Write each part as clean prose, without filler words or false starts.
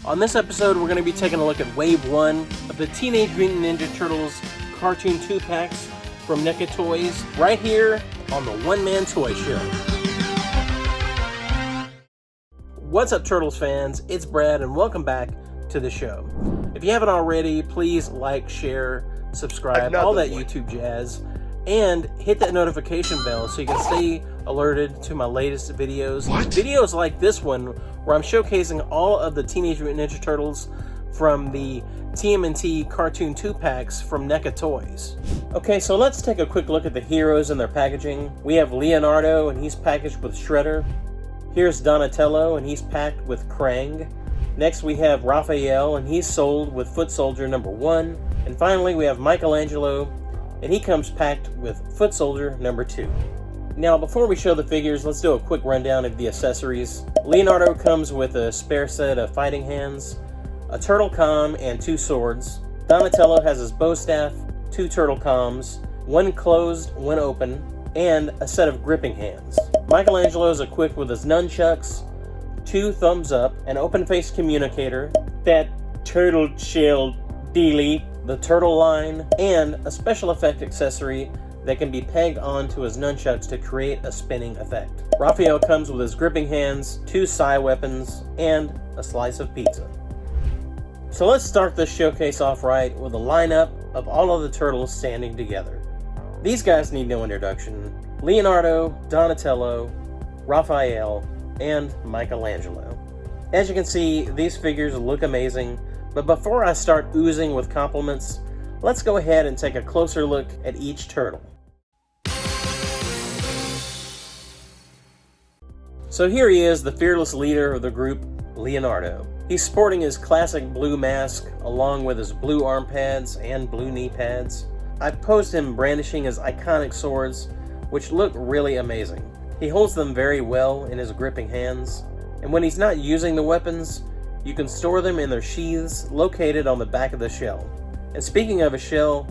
On this episode, we're going to be taking a look at Wave 1 of the Teenage Mutant Ninja Turtles Cartoon 2-packs from NECA Toys, right here on the One Man Toy Show. What's up, Turtles fans? It's Brad, and welcome back to the show. If you haven't already, please like, share, subscribe, all that YouTube jazz, and hit that notification bell so you can stay alerted to my latest videos. Videos like this one, where I'm showcasing all of the Teenage Mutant Ninja Turtles from the TMNT Cartoon 2-packs from NECA Toys. Okay, so let's take a quick look at the heroes and their packaging. We have Leonardo, and he's packaged with Shredder. Here's Donatello, and he's packed with Krang. Next we have Raphael, and he's sold with Foot Soldier number 1. And finally we have Michelangelo, and he comes packed with Foot Soldier number 2. Now, before we show the figures, let's do a quick rundown of the accessories. Leonardo comes with a spare set of fighting hands, a turtle com, and 2 swords. Donatello has his bow staff, 2 turtle coms, 1 closed, 1 open, and a set of gripping hands. Michelangelo is equipped with his nunchucks, 2 thumbs up, an open-faced communicator, that turtle shell dealie, the turtle line, and a special effect accessory that can be pegged onto his nunchucks to create a spinning effect. Raphael comes with his gripping hands, 2 psi weapons, and a slice of pizza. So let's start this showcase off right with a lineup of all of the turtles standing together. These guys need no introduction. Leonardo, Donatello, Raphael, and Michelangelo. As you can see, these figures look amazing, but before I start oozing with compliments, let's go ahead and take a closer look at each turtle. So here he is, the fearless leader of the group, Leonardo. He's sporting his classic blue mask along with his blue arm pads and blue knee pads. I've posed him brandishing his iconic swords, which look really amazing. He holds them very well in his gripping hands, and when he's not using the weapons, you can store them in their sheaths located on the back of the shell. And speaking of a shell,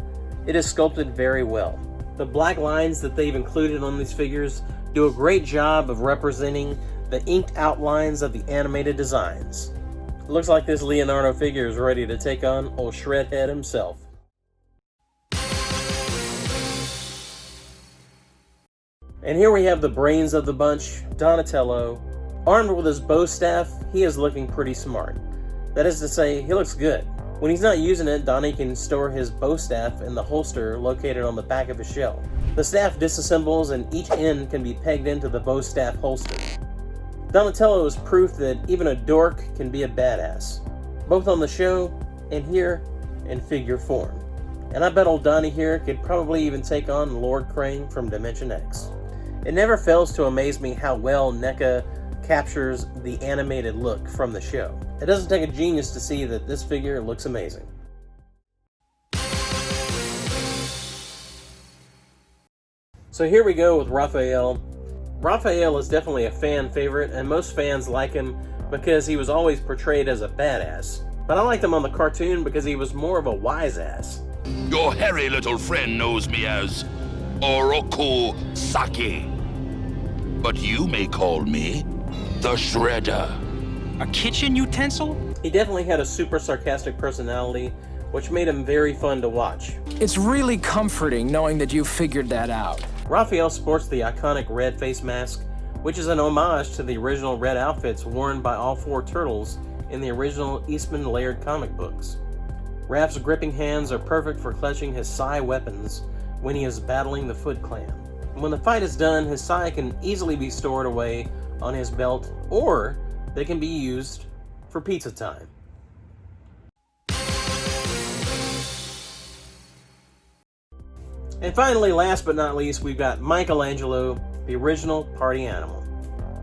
it is sculpted very well. The black lines that they've included on these figures do a great job of representing the inked outlines of the animated designs. It looks like this Leonardo figure is ready to take on old Shredhead himself. And here we have the brains of the bunch, Donatello. Armed with his bow staff, he is looking pretty smart. That is to say, he looks good. When he's not using it, Donnie can store his bow staff in the holster located on the back of his shell. The staff disassembles and each end can be pegged into the bow staff holster. Donatello is proof that even a dork can be a badass, both on the show and here in figure form. And I bet old Donnie here could probably even take on Lord Krang from Dimension X. It never fails to amaze me how well NECA captures the animated look from the show. It doesn't take a genius to see that this figure looks amazing. So here we go with Raphael. Raphael is definitely a fan favorite, and most fans like him because he was always portrayed as a badass. But I liked him on the cartoon because he was more of a wise ass. Your hairy little friend knows me as Oroku Saki. But you may call me the Shredder. A kitchen utensil? He definitely had a super sarcastic personality, which made him very fun to watch. It's really comforting knowing that you figured that out. Raphael sports the iconic red face mask, which is an homage to the original red outfits worn by all 4 turtles in the original Eastman Laird comic books. Raph's gripping hands are perfect for clutching his psi weapons when he is battling the Foot Clan. When the fight is done, his psi can easily be stored away on his belt, or they can be used for pizza time. And finally, last but not least, we've got Michelangelo, the original party animal.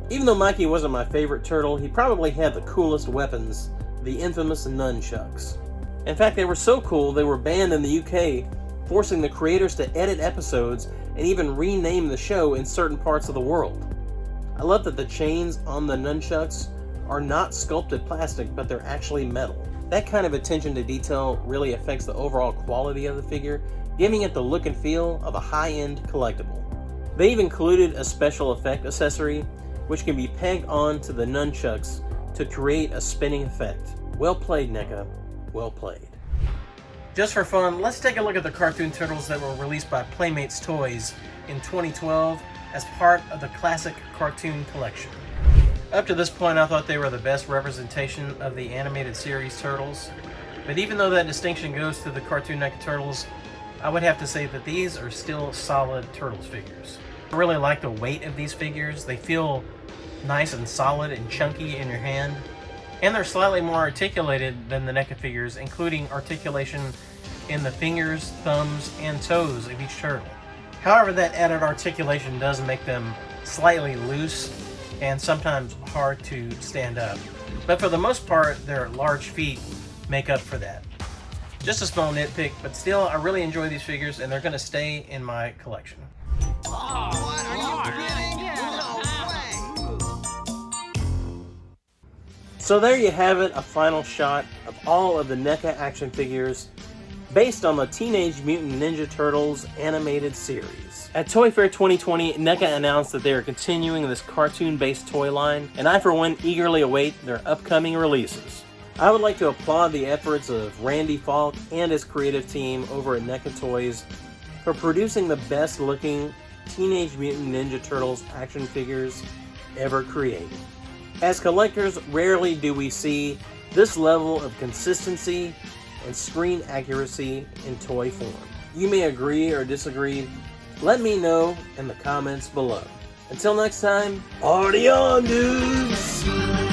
Even though Mikey wasn't my favorite turtle, he probably had the coolest weapons, the infamous nunchucks. In fact, they were so cool they were banned in the UK, forcing the creators to edit episodes and even rename the show in certain parts of the world. I love that the chains on the nunchucks are not sculpted plastic, but they're actually metal. That kind of attention to detail really affects the overall quality of the figure, giving it the look and feel of a high-end collectible. They've included a special effect accessory, which can be pegged onto the nunchucks to create a spinning effect. Well played, NECA. Well played. Just for fun, let's take a look at the cartoon turtles that were released by Playmates Toys in 2012 as part of the Classic Cartoon Collection. Up to this point, I thought they were the best representation of the animated series Turtles, but even though that distinction goes to the Cartoon NECA Turtles, I would have to say that these are still solid Turtles figures. I really like the weight of these figures. They feel nice and solid and chunky in your hand, and they're slightly more articulated than the NECA figures, including articulation in the fingers, thumbs, and toes of each turtle. However, that added articulation does make them slightly loose and sometimes hard to stand up. But for the most part, their large feet make up for that. Just a small nitpick, but still, I really enjoy these figures and they're going to stay in my collection. What? Are you kidding? No way! So there you have it, a final shot of all of the NECA action figures based on the Teenage Mutant Ninja Turtles animated series. At Toy Fair 2020, NECA announced that they are continuing this cartoon-based toy line, and I for one eagerly await their upcoming releases. I would like to applaud the efforts of Randy Falk and his creative team over at NECA Toys for producing the best looking Teenage Mutant Ninja Turtles action figures ever created. As collectors, rarely do we see this level of consistency and screen accuracy in toy form. You may agree or disagree. Let me know in the comments below. Until next time, party on, dudes!